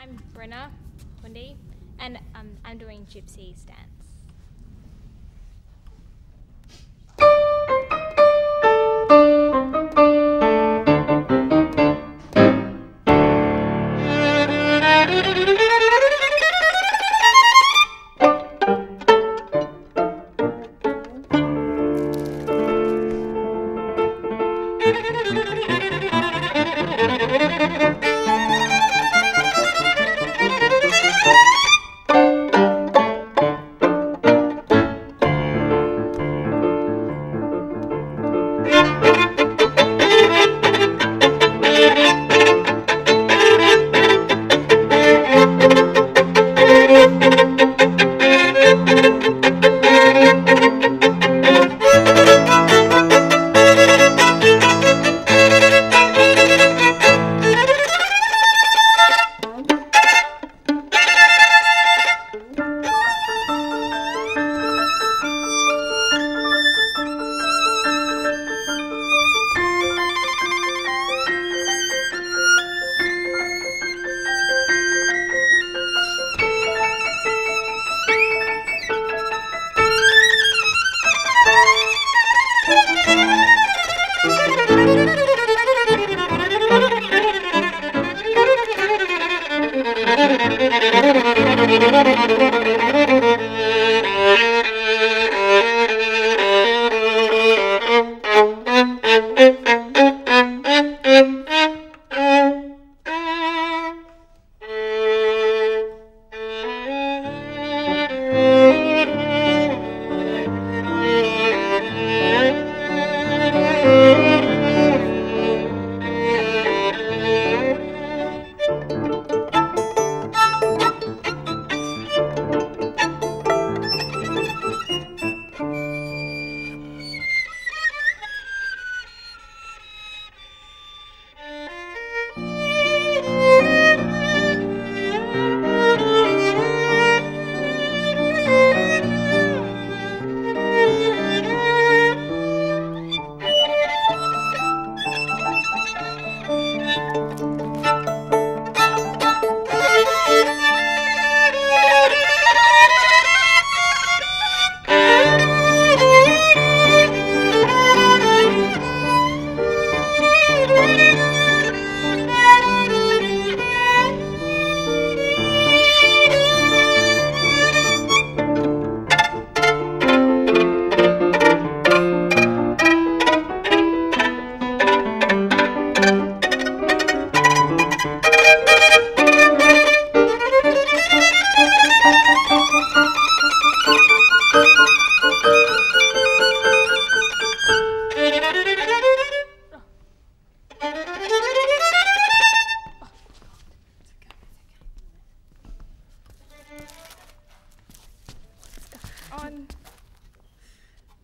I'm Brenna Kundi, and I'm doing Gypsy Stance.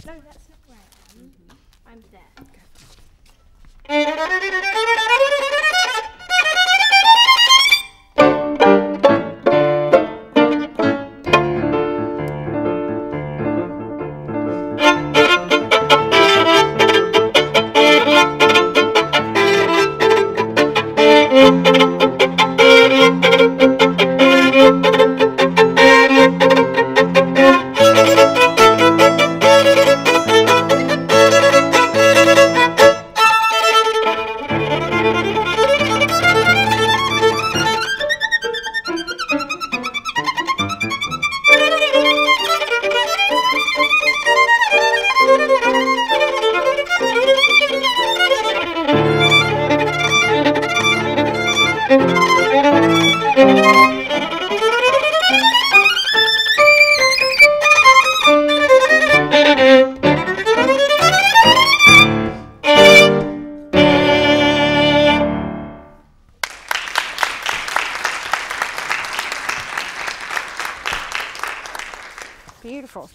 No, that's not right. I'm there. Okay. Beautiful.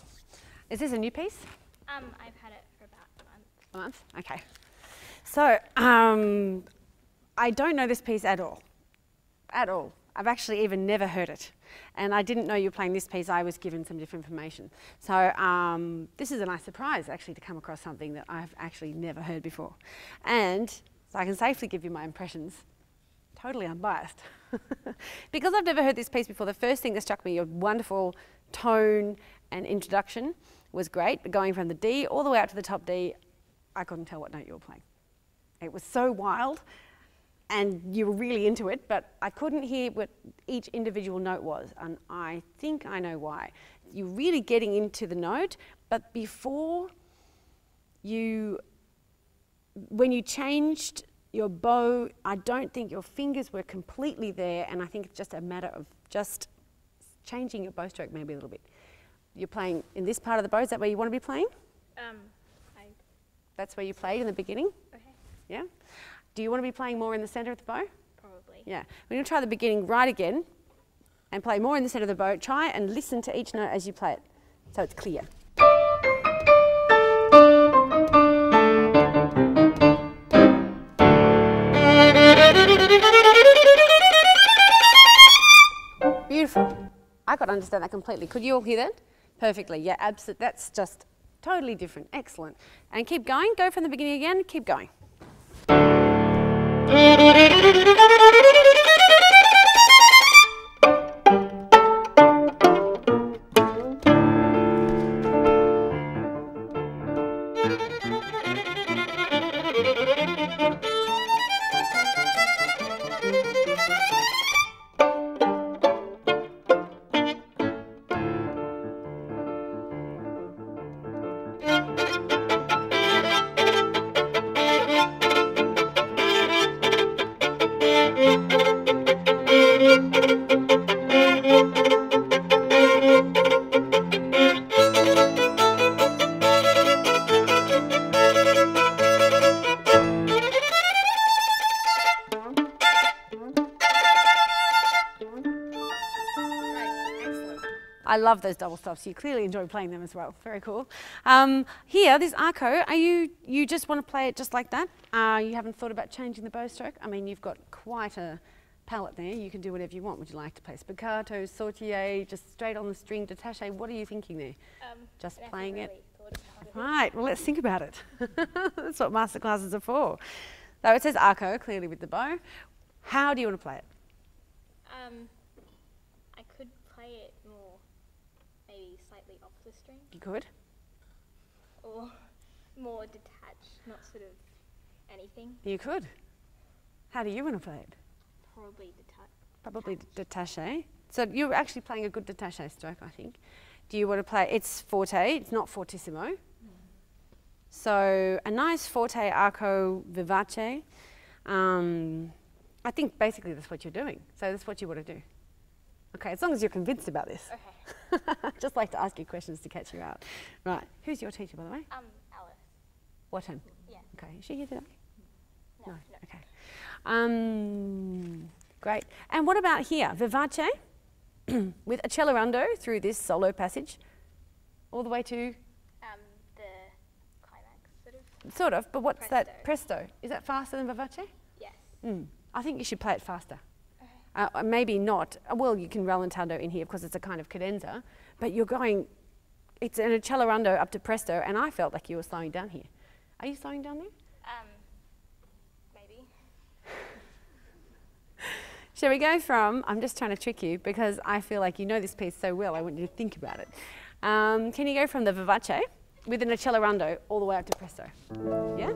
Is this a new piece? I've had it for about a month. A month? Okay. So, I don't know this piece at all. At all. I've actually even never heard it. And I didn't know you were playing this piece. I was given some different information. So, this is a nice surprise, actually, to come across something that I've actually never heard before. And so I can safely give you my impressions. totally unbiased. Because I've never heard this piece before, the first thing that struck me, your wonderful tone and introduction was great, but going from the D all the way out to the top D, I couldn't tell what note you were playing. It was so wild, and you were really into it, but I couldn't hear what each individual note was, and I think I know why. You're really getting into the note, but before you, when you changed your bow, I don't think your fingers were completely there, and I think it's just a matter of just changing your bow stroke maybe a little bit. You're playing in this part of the bow, is that where you want to be playing? That's where you played in the beginning? Okay. Yeah? Do you want to be playing more in the centre of the bow? Probably. Yeah. We're going to try the beginning right again and play more in the centre of the bow. Try and listen to each note as you play it so it's clear. Beautiful. I could understand that completely. Could you all hear that? Perfectly. Yeah, absolutely. That's just totally different. Excellent. And keep going. Go from the beginning again. Keep going. I love those double stops. You clearly enjoy playing them as well. Very cool. Here, this arco, you just want to play it just like that? You haven't thought about changing the bow stroke? I mean, you've got quite a palette there. You can do whatever you want. Would you like to play spiccato, sautille, just straight on the string, détaché? What are you thinking there? Just playing really it? it. Right, well, let's think about it. That's what masterclasses are for. So it says arco, clearly with the bow. How do you want to play it? I could play it more, maybe slightly off the string, You could. or more detached, not sort of anything. You could. How do you want to play it? Probably detached. Probably détaché. So you're actually playing a good détaché stroke, I think. Do you want to play, it's forte, it's not fortissimo. So a nice forte arco vivace. I think basically that's what you're doing. So that's what you want to do. Okay, as long as you're convinced about this. Okay. Just like to ask you questions to catch you out. Right, who's your teacher, by the way? Alice. Wharton. Yeah. Okay, is she here today? No. Okay. Great. And what about here? Vivace with a cellarando through this solo passage all the way to? The climax, Sort of, but what's Presto. that? Presto. Is that faster than Vivace? Yes. I think you should play it faster. Okay. Maybe not. Well, you can rallentando in here because it's a kind of cadenza, but you're going, it's in a cellarando up to presto, and I felt like you were slowing down here. Are you slowing down there? Maybe. Shall we go from, I'm just trying to trick you because I feel like you know this piece so well, I want you to think about it. Can you go from the vivace with an accelerando all the way up to presto? Yeah?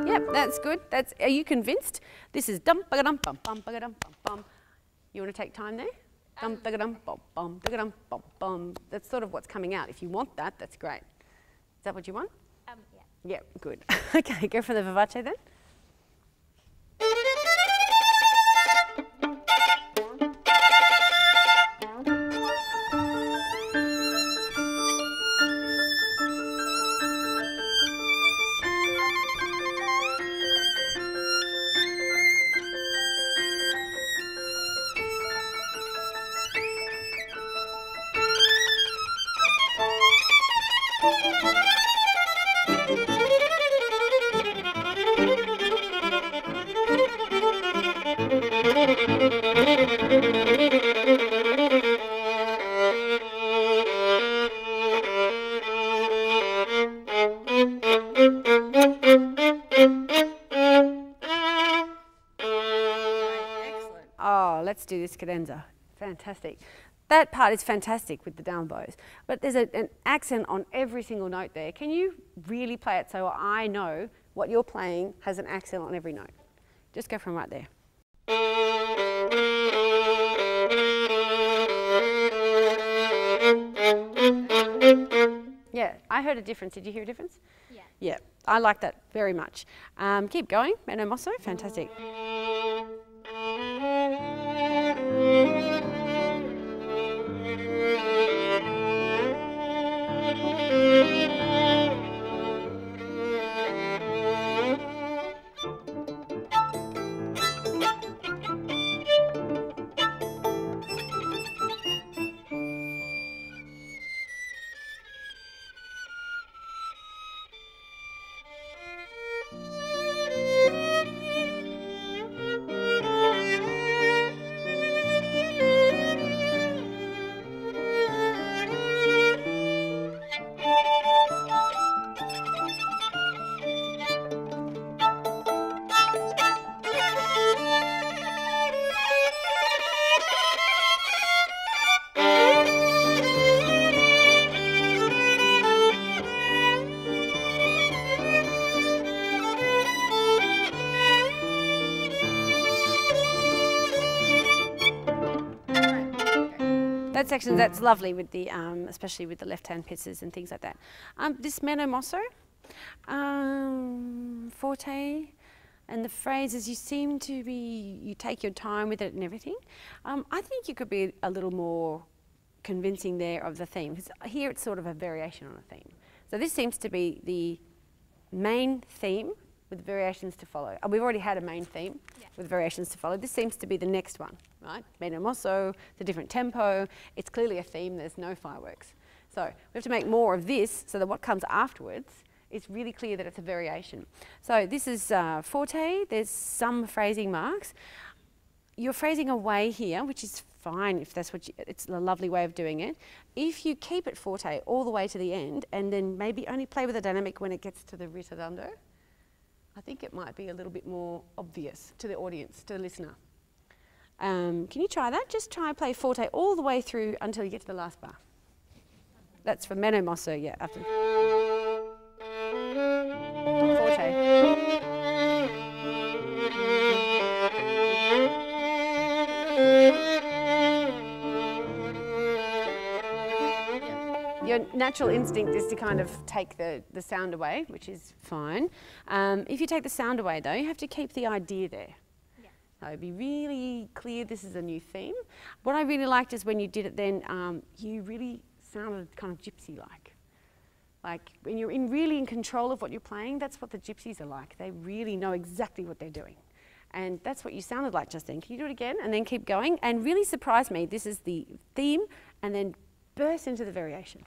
Yep, that's good. Are you convinced? This is dum ba dum bum bum ba dum bum bum. You want to take time there? Dum ba dum bum bum ba dum bum bum. That's sort of what's coming out. If you want that, that's great. Is that what you want? Yeah. Yeah, good. Okay, go for the vivace then. let's do this cadenza. Fantastic. That part is fantastic with the down bows, but there's an accent on every single note there. Can you really play it so I know what you're playing has an accent on every note? Just go from right there. Yeah, I heard a difference. Did you hear a difference? Yeah. Yeah, I like that very much. Keep going, Meno Mosso, fantastic. That section, that's lovely with the, especially with the left-hand pisses and things like that. This Meno Mosso, forte, and the phrases, you seem to be, you take your time with it and everything. I think you could be a little more convincing there of the theme, because here it's sort of a variation on a theme. So this seems to be the main theme with variations to follow. We've already had a main theme with variations to follow. This seems to be the next one, right? Meno Mosso, it's a different tempo. It's clearly a theme, there's no fireworks. So we have to make more of this so that what comes afterwards is really clear that it's a variation. So this is forte, there's some phrasing marks. You're phrasing away here, which is fine if that's what it's a lovely way of doing it. If you keep it forte all the way to the end and then maybe only play with the dynamic when it gets to the ritardando, I think it might be a little bit more obvious to the audience, to the listener. Can you try that? Just try and play forte all the way through until you get to the last bar. That's from Meno Mosso, yeah. After. Forte. Your natural instinct is to kind of take the sound away, which is fine. If you take the sound away though, you have to keep the idea there. Yeah. So be really clear this is a new theme. What I really liked is when you did it then, you really sounded kind of gypsy-like. Like when you're really in control of what you're playing, that's what the gypsies are like. They really know exactly what they're doing. And that's what you sounded like just then. Can you do it again and then keep going? And really surprise me, this is the theme and then burst into the variation.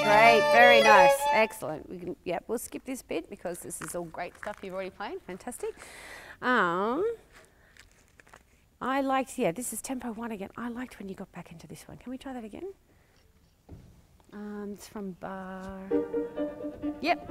Great, very nice, excellent. We can, yeah, we'll skip this bit because this is all great stuff you've already played. Fantastic. I liked, yeah, this is tempo 1 again. I liked when you got back into this one. Can we try that again? It's from bar. Yep.